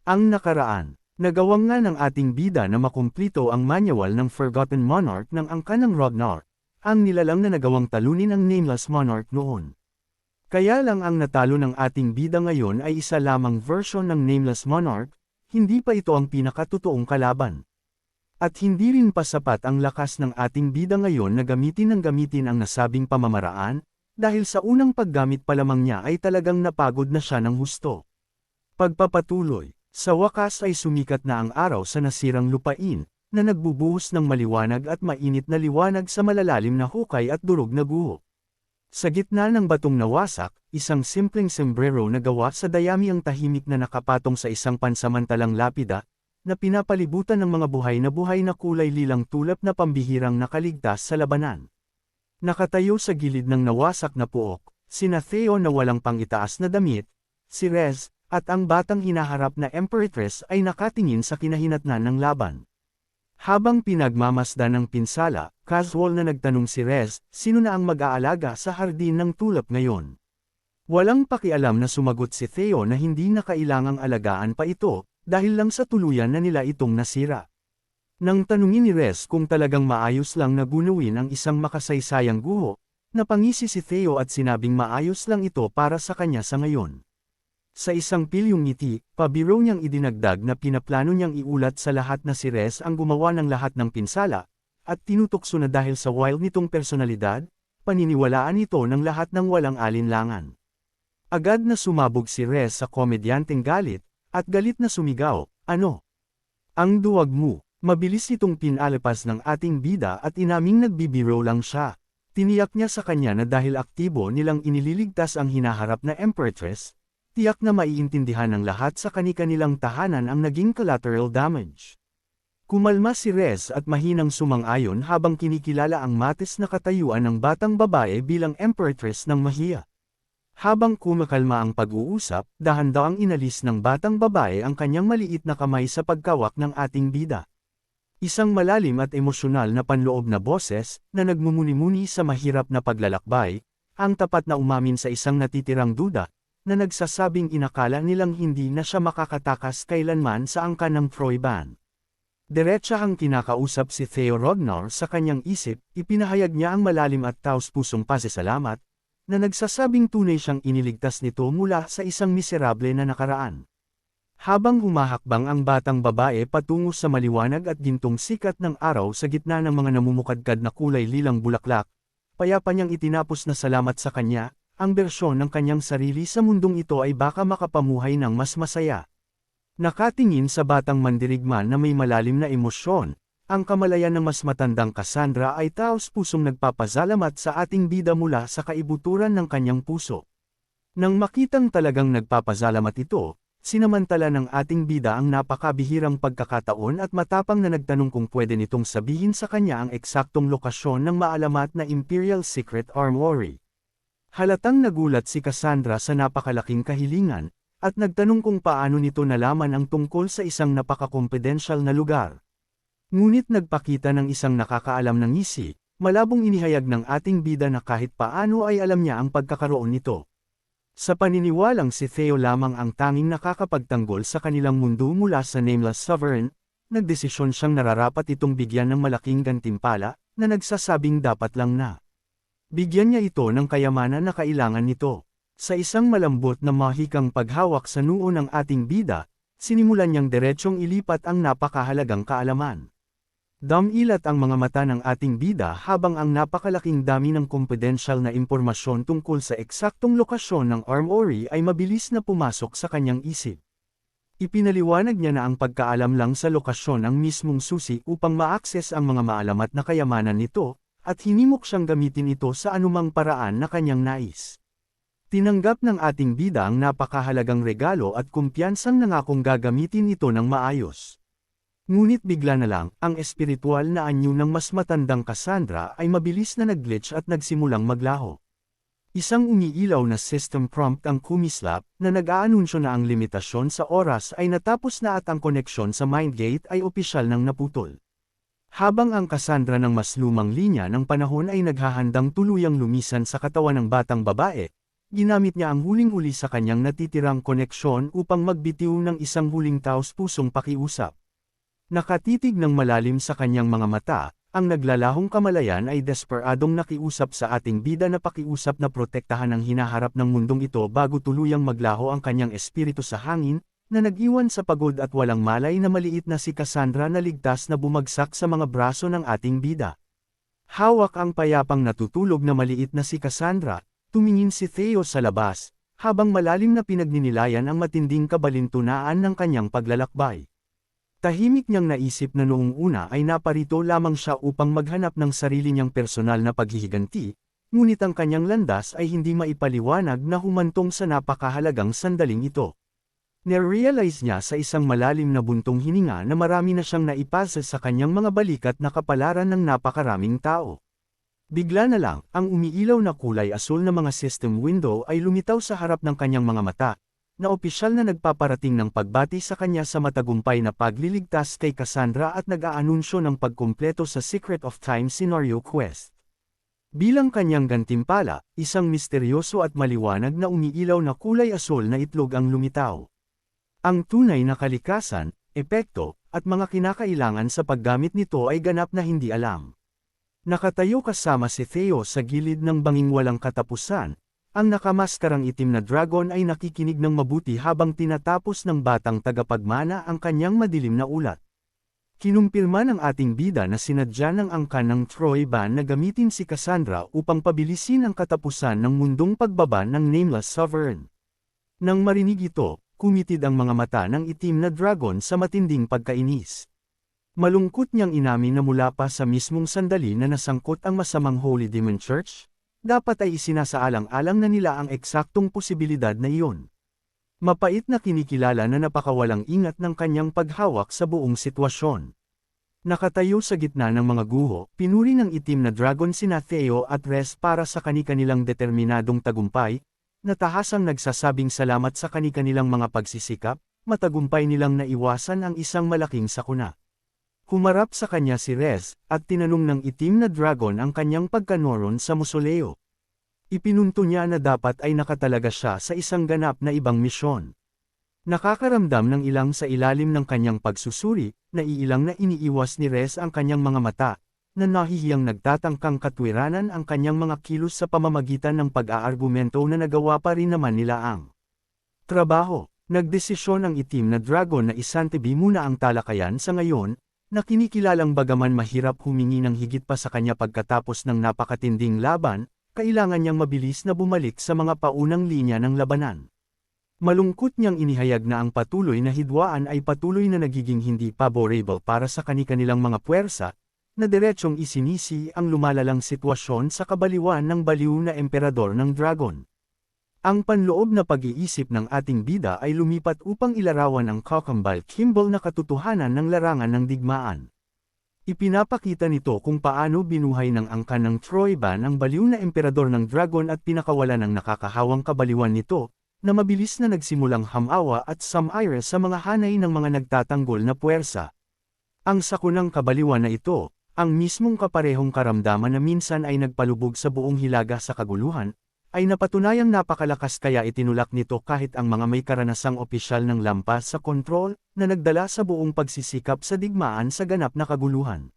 Ang nakaraan. Nagawang nga ng ating bida na makumplito ang manual ng Forgotten Monarch ng angka ng Ragnar, ang nilalang na nagawang talunin ang Nameless Monarch noon. Kaya lang ang natalo ng ating bida ngayon ay isa lamang version ng Nameless Monarch, hindi pa ito ang pinakatotoong kalaban. At hindi rin pa sapat ang lakas ng ating bida ngayon na gamitin ang nasabing pamamaraan, dahil sa unang paggamit pa lamang niya ay talagang napagod na siya ng husto. Pagpapatuloy. Sa wakas ay sumikat na ang araw sa nasirang lupain, na nagbubuhos ng maliwanag at mainit na liwanag sa malalalim na hukay at durog na guho. Sa gitna ng batong nawasak, isang simpleng sombrero na gawa sa dayami ang tahimik na nakapatong sa isang pansamantalang lapida, na pinapalibutan ng mga buhay na kulay lilang tulap na pambihirang nakaligtas sa labanan. Nakatayo sa gilid ng nawasak na puok, sina Theo na walang pangitaas na damit, si Rez, at ang batang hinaharap na Empress ay nakatingin sa kinahinatnan ng laban. Habang pinagmamasdan ng pinsala, casual na nagtanong si Rez, sino na ang mag-aalaga sa hardin ng tulap ngayon? Walang pakialam na sumagot si Theo na hindi na kailangang alagaan pa ito, dahil lang sa tuluyan na nila itong nasira. Nang tanungin ni Rez kung talagang maayos lang na gunawin ang isang makasaysayang guho, napangisi si Theo at sinabing maayos lang ito para sa kanya sa ngayon. Sa isang pilyong ngiti, pabiro niyang idinagdag na pinaplano niyang iulat sa lahat na si Rez ang gumawa ng lahat ng pinsala, at tinutokso na dahil sa wild nitong personalidad, paniniwalaan ito ng lahat ng walang alinlangan. Agad na sumabog si Rez sa komedyanteng galit, at galit na sumigaw, "Ano? Ang duwag mo?" Mabilis itong pinalapas ng ating bida at inaming nagbibiro lang siya. Tiniyak niya sa kanya na dahil aktibo nilang inililigtas ang hinaharap na Empress, tiyak na maiintindihan ng lahat sa kani-kanilang tahanan ang naging collateral damage. Kumalma si Rez at mahinang sumang-ayon habang kinikilala ang matis na katayuan ng batang babae bilang Empress ng Mahiya. Habang kumakalma ang pag-uusap, dahan-dahang inalis ng batang babae ang kanyang maliit na kamay sa pagkawak ng ating bida. Isang malalim at emosyonal na panloob na boses, na nagmumuni-muni sa mahirap na paglalakbay, ang tapat na umamin sa isang natitirang duda, na nagsasabing inakala nilang hindi na siya makakatakas kailanman sa angka ng Freuban. Diretsahang kinakausap si Theo Ragnar sa kanyang isip, ipinahayag niya ang malalim at taos-pusong pasasalamat, na nagsasabing tunay siyang iniligtas nito mula sa isang miserable na nakaraan. Habang humahakbang ang batang babae patungo sa maliwanag at gintong sikat ng araw sa gitna ng mga namumukadkad na kulay lilang bulaklak, payapa niyang itinapos na salamat sa kanya, ang bersyon ng kanyang sarili sa mundong ito ay baka makapamuhay ng mas masaya. Nakatingin sa batang mandirigma na may malalim na emosyon, ang kamalayan ng mas matandang Cassandra ay taos-pusong nagpapasalamat sa ating bida mula sa kaibuturan ng kanyang puso. Nang makitang talagang nagpapasalamat ito, sinamantala ng ating bida ang napakabihirang pagkakataon at matapang na nagtanong kung pwede nitong sabihin sa kanya ang eksaktong lokasyon ng maalamat na Imperial Secret Armory. Halatang nagulat si Cassandra sa napakalaking kahilingan, at nagtanong kung paano nito nalaman ang tungkol sa isang napaka-confidential na lugar. Ngunit nagpakita ng isang nakakaalam ng ngisi, malabong inihayag ng ating bida na kahit paano ay alam niya ang pagkakaroon nito. Sa paniniwalang si Theo lamang ang tanging nakakapagtanggol sa kanilang mundo mula sa Nameless Sovereign, nagdesisyon siyang nararapat itong bigyan ng malaking gantimpala, na nagsasabing dapat lang na bigyan niya ito ng kayamanan na kailangan nito. Sa isang malambot na mahikang paghawak sa noo ng ating bida, sinimulan niyang diretsyong ilipat ang napakahalagang kaalaman. Damilat ang mga mata ng ating bida habang ang napakalaking dami ng confidential na impormasyon tungkol sa eksaktong lokasyon ng armory ay mabilis na pumasok sa kanyang isip. Ipinaliwanag niya na ang pagkaalam lang sa lokasyon ang mismong susi upang ma-access ang mga maalamat na kayamanan nito, at hinimok siyang gamitin ito sa anumang paraan na kanyang nais. Tinanggap ng ating bida ang napakahalagang regalo at kumpiyansang nangakong gagamitin ito ng maayos. Ngunit bigla na lang, ang espiritual na anyo ng mas matandang Cassandra ay mabilis na nag-glitch at nagsimulang maglaho. Isang umiilaw na system prompt ang kumislap, na nag-aanunsyo na ang limitasyon sa oras ay natapos na at ang koneksyon sa Mindgate ay opisyal nang naputol. Habang ang Cassandra ng mas lumang linya ng panahon ay naghahandang tuluyang lumisan sa katawan ng batang babae, ginamit niya ang huling-huli sa kanyang natitirang koneksyon upang magbitiw ng isang huling taos-pusong pakiusap. Nakatitig ng malalim sa kanyang mga mata, ang naglalahong kamalayan ay desperadong nakiusap sa ating bida na pakiusap na protektahan ang hinaharap ng mundong ito bago tuluyang maglaho ang kanyang espiritu sa hangin, na nag-iwan sa pagod at walang malay na maliit na si Cassandra na ligtas na bumagsak sa mga braso ng ating bida. Hawak ang payapang natutulog na maliit na si Cassandra, tumingin si Theo sa labas, habang malalim na pinagninilayan ang matinding kabalintunaan ng kanyang paglalakbay. Tahimik niyang naisip na noong una ay naparito lamang siya upang maghanap ng sarili niyang personal na paghihiganti, ngunit ang kanyang landas ay hindi maipaliwanag na humantong sa napakahalagang sandaling ito. Narealize niya sa isang malalim na buntong hininga na marami na siyang naipasa sa kanyang mga balikat na kapalaran ng napakaraming tao. Bigla na lang, ang umiilaw na kulay asul na mga system window ay lumitaw sa harap ng kanyang mga mata, na opisyal na nagpaparating ng pagbati sa kanya sa matagumpay na pagliligtas kay Cassandra at nag-aanunsyo ng pagkumpleto sa Secret of Time Scenario Quest. Bilang kanyang gantimpala, isang misteryoso at maliwanag na umiilaw na kulay asul na itlog ang lumitaw. Ang tunay na kalikasan, epekto, at mga kinakailangan sa paggamit nito ay ganap na hindi alam. Nakatayo kasama si Theo sa gilid ng banging walang katapusan, ang nakamaskarang itim na dragon ay nakikinig ng mabuti habang tinatapos ng batang tagapagmana ang kanyang madilim na ulat. Kinumpirma ng ating bida na sinadya ng angkan ng Troiban na gamitin si Cassandra upang pabilisin ang katapusan ng mundong pagbaba ng Nameless Sovereign. Nang marinig ito, kumitid ang mga mata ng itim na dragon sa matinding pagkainis. Malungkot niyang inamin na mula pa sa mismong sandali na nasangkot ang masamang Holy Demon Church, dapat ay isinasaalang-alang na nila ang eksaktong posibilidad na iyon. Mapait na kinikilala na napakawalang ingat ng kanyang paghawak sa buong sitwasyon. Nakatayo sa gitna ng mga guho, pinuri ng itim na dragon sina Theo at Res para sa kani-kanilang determinadong tagumpay, na tahasang nagsasabing salamat sa kani-kanilang mga pagsisikap, matagumpay nilang naiwasan ang isang malaking sakuna. Humarap sa kanya si Rez, at tinanong ng itim na dragon ang kanyang pagkanoron sa musoleo. Ipinunto niya na dapat ay nakatalaga siya sa isang ganap na ibang misyon. Nakakaramdam ng ilang sa ilalim ng kanyang pagsusuri, na iilang na iniiwas ni Rez ang kanyang mga mata, na nahihiyang nagtatangkang katwiranan ang kanyang mga kilos sa pamamagitan ng pag-aargumento na nagawa pa rin naman nila ang trabaho. Nagdesisyon ang itim na dragon na isantabi muna ang talakayan sa ngayon, na kinikilalang bagaman mahirap humingi ng higit pa sa kanya pagkatapos ng napakatinding laban, kailangan niyang mabilis na bumalik sa mga paunang linya ng labanan. Malungkot niyang inihayag na ang patuloy na hidwaan ay patuloy na nagiging hindi favorable para sa kani-kanilang mga puwersa, na diretsyong isinisi ang lumalalang sitwasyon sa kabaliwan ng baliw na emperador ng dragon. Ang panloob na pag-iisip ng ating bida ay lumipat upang ilarawan ang kakambal-kimbal na katotohanan ng larangan ng digmaan. Ipinapakita nito kung paano binuhay ng angkan ng Troiban ang baliw na emperador ng dragon at pinakawalan ng nakakahawang kabaliwan nito, na mabilis na nagsimulang hamawa at samaire sa mga hanay ng mga nagtatanggol na puwersa. Ang sakunang kabaliwan na ito, ang mismong kaparehong karamdaman na minsan ay nagpalubog sa buong hilaga sa kaguluhan, ay napatunayang napakalakas kaya itinulak nito kahit ang mga may karanasang opisyal ng lampas sa kontrol, na nagdala sa buong pagsisikap sa digmaan sa ganap na kaguluhan.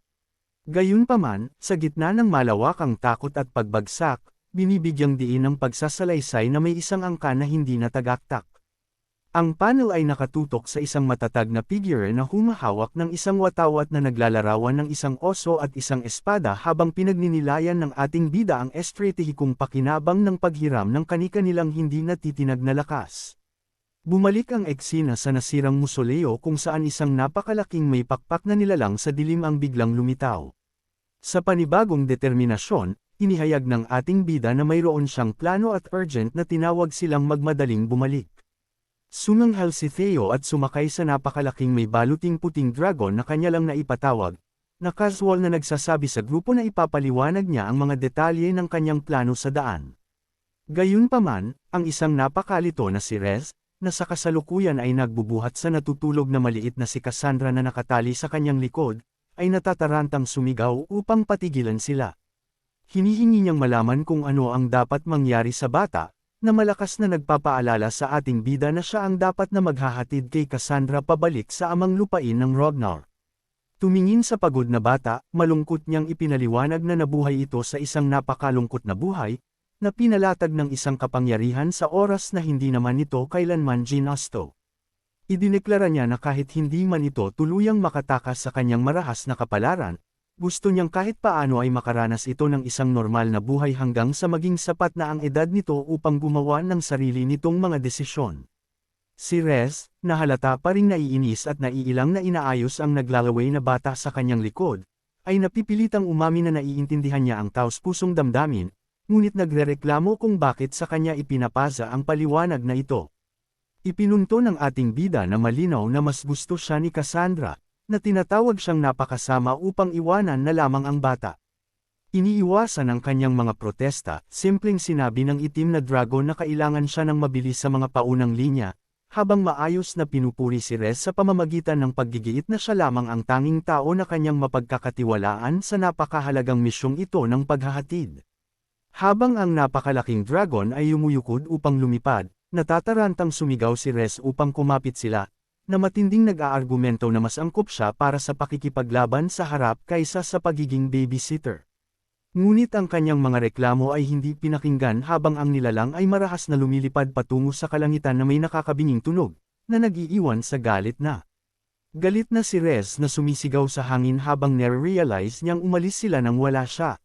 Gayunpaman, sa gitna ng malawakang takot at pagbagsak, binibigyang diin ng pagsasalaysay na may isang angkan na hindi natagaktak. Ang panel ay nakatutok sa isang matatag na figure na humahawak ng isang watawat na naglalarawan ng isang oso at isang espada habang pinagninilayan ng ating bida ang estratehikong pakinabang ng paghiram ng kani-kanilang hindi natitinag na lakas. Bumalik ang eksena sa nasirang musoleo kung saan isang napakalaking may pakpak na nilalang sa dilim ang biglang lumitaw. Sa panibagong determinasyon, inihayag ng ating bida na mayroon siyang plano at urgent na tinawag silang magmadaling bumalik. Sumanghal si Theo at sumakay sa napakalaking may baluting puting dragon na kanya lang naipatawag, na casual na nagsasabi sa grupo na ipapaliwanag niya ang mga detalye ng kanyang plano sa daan. Gayunpaman, ang isang napakalito na si Rez, na sa kasalukuyan ay nagbubuhat sa natutulog na maliit na si Cassandra na nakatali sa kanyang likod, ay natatarantang sumigaw upang patigilan sila. Hinihingi niyang malaman kung ano ang dapat mangyari sa bata, na malakas na nagpapaalala sa ating bida na siya ang dapat na maghahatid kay Cassandra pabalik sa amang lupain ng Ragnar. Tumingin sa pagod na bata, malungkot niyang ipinaliwanag na nabuhay ito sa isang napakalungkot na buhay, na pinalatag ng isang kapangyarihan sa oras na hindi naman ito kailanman ginasto. Idineklara niya na kahit hindi man ito tuluyang makatakas sa kanyang marahas na kapalaran, gusto niyang kahit paano ay makaranas ito ng isang normal na buhay hanggang sa maging sapat na ang edad nito upang gumawa ng sarili nitong mga desisyon. Si Rez, na halata pa ring naiinis at naiilang na inaayos ang naglalaway na bata sa kanyang likod, ay napipilitang umamin na naiintindihan niya ang taos-pusong damdamin, ngunit nagrereklamo kung bakit sa kanya ipinapaza ang paliwanag na ito. Ipinunto ng ating bida na malinaw na mas gusto siya ni Cassandra, na tinatawag siyang napakasama upang iwanan na lamang ang bata. Iniiwasan ang kanyang mga protesta, simpleng sinabi ng itim na dragon na kailangan siya ng mabilis sa mga paunang linya, habang maayos na pinupuri si Rez sa pamamagitan ng paggigiit na siya lamang ang tanging tao na kanyang mapagkakatiwalaan sa napakahalagang misyong ito ng paghahatid. Habang ang napakalaking dragon ay yumuyukod upang lumipad, natatarantang sumigaw si Rez upang kumapit sila, na matinding nag-aargumento na mas angkop siya para sa pakikipaglaban sa harap kaysa sa pagiging babysitter. Ngunit ang kanyang mga reklamo ay hindi pinakinggan habang ang nilalang ay marahas na lumilipad patungo sa kalangitan na may nakakabinging tunog, na nag-iiwan sa galit na. Galit na si Rez na sumisigaw sa hangin habang nare-realize niyang umalis sila nang wala siya.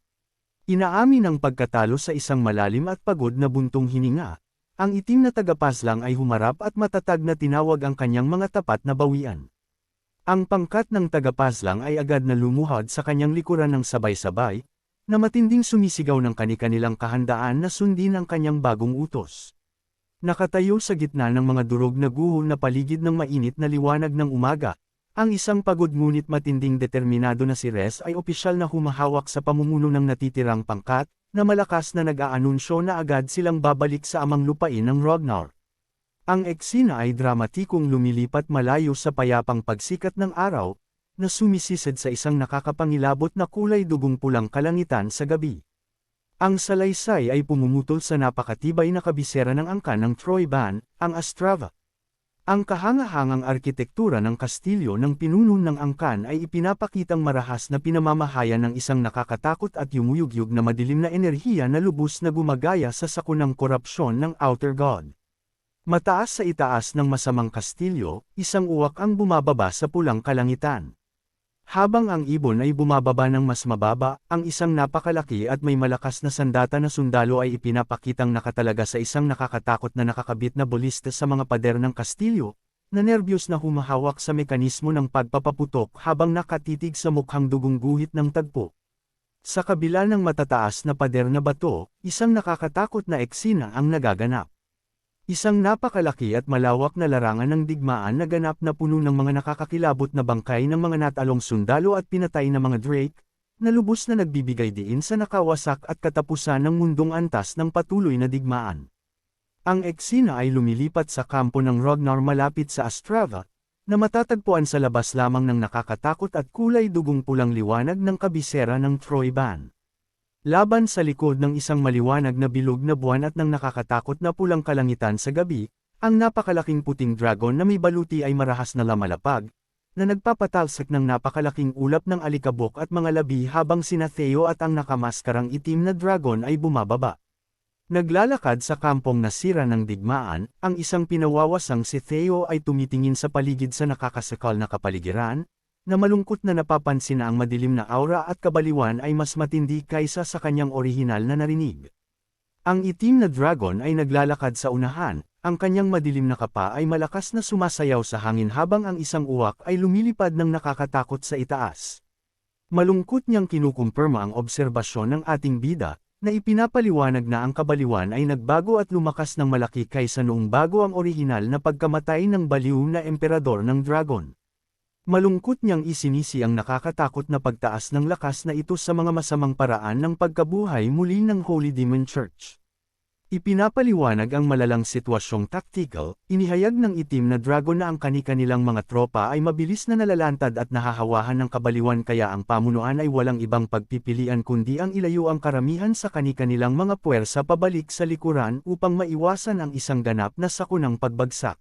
Inaamin ang pagkatalo sa isang malalim at pagod na buntong hininga. Ang itim na tagapaslang ay humarap at matatag na tinawag ang kanyang mga tapat na bawian. Ang pangkat ng tagapaslang ay agad na lumuhod sa kanyang likuran ng sabay-sabay, na matinding sumisigaw ng kani-kanilang kahandaan na sundin ang kanyang bagong utos. Nakatayo sa gitna ng mga durog na guho na paligid ng mainit na liwanag ng umaga, ang isang pagod ngunit matinding determinado na si Rez ay opisyal na humahawak sa pamumuno ng natitirang pangkat, na malakas na nag-aanunsyo na agad silang babalik sa amang lupain ng Ragnar. Ang eksena ay dramatikong lumilipat malayo sa payapang pagsikat ng araw, na sumisisid sa isang nakakapangilabot na kulay dugong pulang kalangitan sa gabi. Ang salaysay ay pumumutol sa napakatibay na kabisera ng angkan ng Troyban, ang Astrava. Ang kahangahangang arkitektura ng kastilyo ng pinuno ng angkan ay ipinapakitang marahas na pinamamahayan ng isang nakakatakot at yumuyugyug na madilim na enerhiya na lubos na gumagaya sa sakunang korupsyon ng Outer God. Mataas sa itaas ng masamang kastilyo, isang uwak ang bumababa sa pulang kalangitan. Habang ang ibon ay bumababa ng mas mababa, ang isang napakalaki at may malakas na sandata na sundalo ay ipinapakitang nakatalaga sa isang nakakatakot na nakakabit na bolista sa mga pader ng kastilyo, na nerbiyos na humahawak sa mekanismo ng pagpapaputok habang nakatitig sa mukhang dugong guhit ng tagpo. Sa kabila ng matataas na pader na bato, isang nakakatakot na eksena ang nagaganap. Isang napakalaki at malawak na larangan ng digmaan na ganap na puno ng mga nakakakilabot na bangkay ng mga natalong sundalo at pinatay na mga drake, na lubos na nagbibigay diin sa nakawasak at katapusan ng mundong antas ng patuloy na digmaan. Ang eksena ay lumilipat sa kampo ng Ragnar malapit sa Astrava, na matatagpuan sa labas lamang ng nakakatakot at kulay dugong pulang liwanag ng kabisera ng Troyban. Laban sa likod ng isang maliwanag na bilog na buwan at ng nakakatakot na pulang kalangitan sa gabi, ang napakalaking puting dragon na may baluti ay marahas na lamalapag, na nagpapatalsak ng napakalaking ulap ng alikabok at mga labi habang sina Theo at ang nakamaskarang itim na dragon ay bumababa. Naglalakad sa kampong nasira ng digmaan, ang isang pinawawasang si Theo ay tumitingin sa paligid sa nakakasakal na kapaligiran, na malungkot na napapansin na ang madilim na aura at kabaliwan ay mas matindi kaysa sa kanyang orihinal na narinig. Ang itim na dragon ay naglalakad sa unahan, ang kanyang madilim na kapa ay malakas na sumasayaw sa hangin habang ang isang uwak ay lumilipad ng nakakatakot sa itaas. Malungkot niyang kinukumpirma ang obserbasyon ng ating bida, na ipinapaliwanag na ang kabaliwan ay nagbago at lumakas ng malaki kaysa noong bago ang orihinal na pagkamatay ng baliw na emperador ng dragon. Malungkot niyang isinisi ang nakakatakot na pagtaas ng lakas na ito sa mga masamang paraan ng pagkabuhay muli ng Holy Demon Church. Ipinapaliwanag ang malalang sitwasyong tactical, inihayag ng itim na dragon na ang kani-kanilang mga tropa ay mabilis na nalalantad at nahahawahan ng kabaliwan kaya ang pamunuan ay walang ibang pagpipilian kundi ang ilayo ang karamihan sa kani-kanilang mga puwersa pabalik sa likuran upang maiwasan ang isang ganap na sakunang pagbagsak.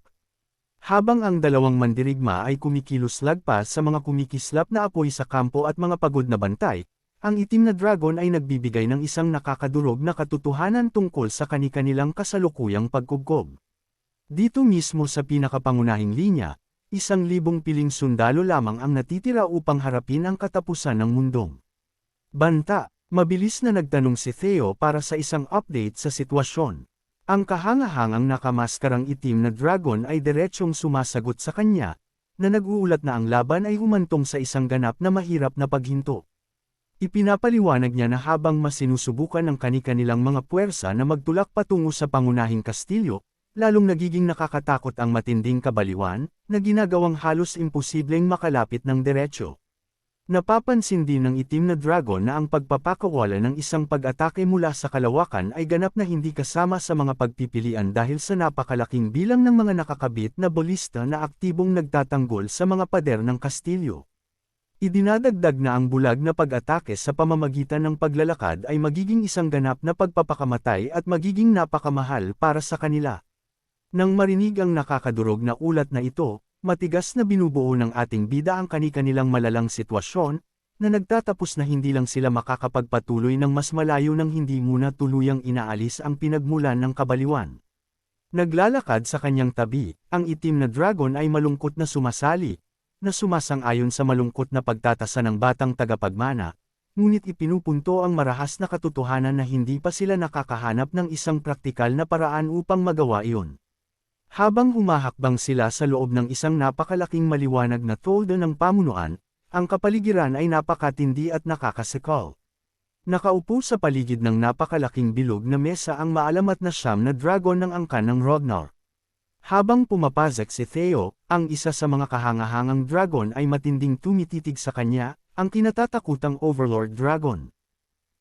Habang ang dalawang mandirigma ay kumikilos lagpas sa mga kumikislap na apoy sa kampo at mga pagod na bantay, ang itim na dragon ay nagbibigay ng isang nakakadurog na katotohanan tungkol sa kani-kanilang kasalukuyang pagkugkob. Dito mismo sa pinakapangunahing linya, 1,000 piling sundalo lamang ang natitira upang harapin ang katapusan ng mundong. Banta, mabilis na nagtanong si Theo para sa isang update sa sitwasyon. Ang kahangahangang nakamaskarang itim na dragon ay diretsyong sumasagot sa kanya, na nag-uulat na ang laban ay humantong sa isang ganap na mahirap na paghinto. Ipinapaliwanag niya na habang mas sinusubukan ng kani-kanilang mga puwersa na magtulak patungo sa pangunahing kastilyo, lalong nagiging nakakatakot ang matinding kabaliwan, na ginagawang halos imposibleng makalapit ng diretsyo. Napapansin din ng itim na dragon na ang pagpapakawala ng isang pag-atake mula sa kalawakan ay ganap na hindi kasama sa mga pagpipilian dahil sa napakalaking bilang ng mga nakakabit na balista na aktibong nagtatanggol sa mga pader ng kastilyo. Idinadagdag na ang bulag na pag-atake sa pamamagitan ng paglalakad ay magiging isang ganap na pagpapakamatay at magiging napakamahal para sa kanila. Nang marinig ang nakakadurog na ulat na ito, matigas na binubuo ng ating bida ang kani-kanilang malalang sitwasyon, na nagtatapos na hindi lang sila makakapagpatuloy ng mas malayo nang hindi muna tuluyang inaalis ang pinagmulan ng kabaliwan. Naglalakad sa kanyang tabi, ang itim na dragon ay malungkot na sumasali, na sumasang-ayon sa malungkot na pagtatasa ng batang tagapagmana, ngunit ipinupunto ang marahas na katotohanan na hindi pa sila nakakahanap ng isang praktikal na paraan upang magawa iyon. Habang humahakbang sila sa loob ng isang napakalaking maliwanag na tolda ng pamunuan, ang kapaligiran ay napakatindi at nakakasikal. Nakaupo sa paligid ng napakalaking bilog na mesa ang maalamat na siyam na dragon ng angkan ng Ragnar. Habang pumapasok si Theo, ang isa sa mga kahangahangang dragon ay matinding tumititig sa kanya, ang kinatatakutang Overlord Dragon.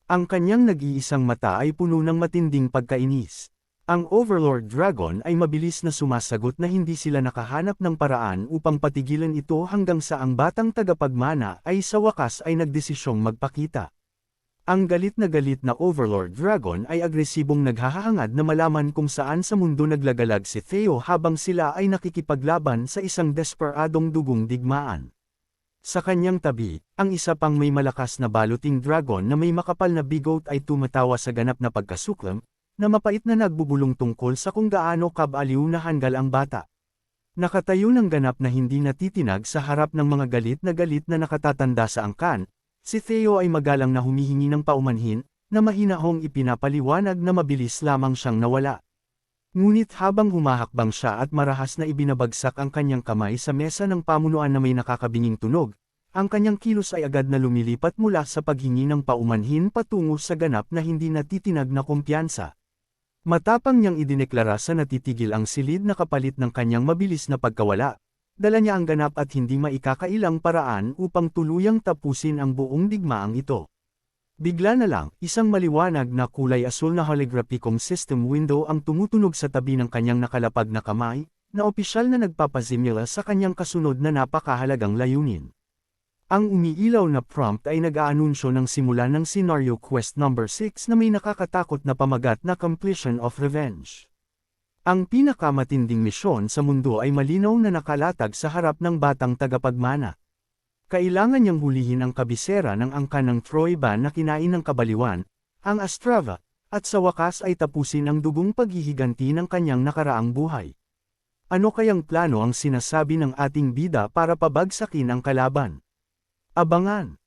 Ang kanyang nag-iisang mata ay puno ng matinding pagkainis. Ang Overlord Dragon ay mabilis na sumasagot na hindi sila nakahanap ng paraan upang patigilan ito hanggang sa ang batang tagapagmana ay sa wakas ay nagdesisyong magpakita. Ang galit na Overlord Dragon ay agresibong naghahangad na malaman kung saan sa mundo naglagalag si Theo habang sila ay nakikipaglaban sa isang desperadong dugong digmaan. Sa kanyang tabi, ang isa pang may malakas na baluting dragon na may makapal na bigot ay tumatawa sa ganap na pagkasuklam, na mapait na nagbubulong tungkol sa kung gaano kabaliw na hanggal ang bata. Nakatayo ng ganap na hindi natitinag sa harap ng mga galit na nakatatanda sa angkan, si Theo ay magalang na humihingi ng paumanhin, na mahinahong ipinapaliwanag na mabilis lamang siyang nawala. Ngunit habang humahakbang siya at marahas na ibinabagsak ang kanyang kamay sa mesa ng pamunuan na may nakakabinging tunog, ang kanyang kilos ay agad na lumilipat mula sa paghingi ng paumanhin patungo sa ganap na hindi natitinag na kumpiyansa. Matapang niyang idineklara sa natitigil ang silid na kapalit ng kanyang mabilis na pagkawala. Dala niya ang ganap at hindi maikakailang paraan upang tuluyang tapusin ang buong digmaang ito. Bigla na lang, isang maliwanag na kulay asul na holographicong system window ang tumutunog sa tabi ng kanyang nakalapag na kamay, na opisyal na nagpapasimula sa kanyang kasunod na napakahalagang layunin. Ang umiilaw na prompt ay nag-aanunsyo ng simula ng Scenario Quest No. 6 na may nakakatakot na pamagat na Completion of Revenge. Ang pinakamatinding misyon sa mundo ay malinaw na nakalatag sa harap ng batang tagapagmana. Kailangan niyang hulihin ang kabisera ng angkan ng Troiban na kinain ng kabaliwan, ang Astrava, at sa wakas ay tapusin ang dugong paghihiganti ng kanyang nakaraang buhay. Ano kayang plano ang sinasabi ng ating bida para pabagsakin ang kalaban? Abangan!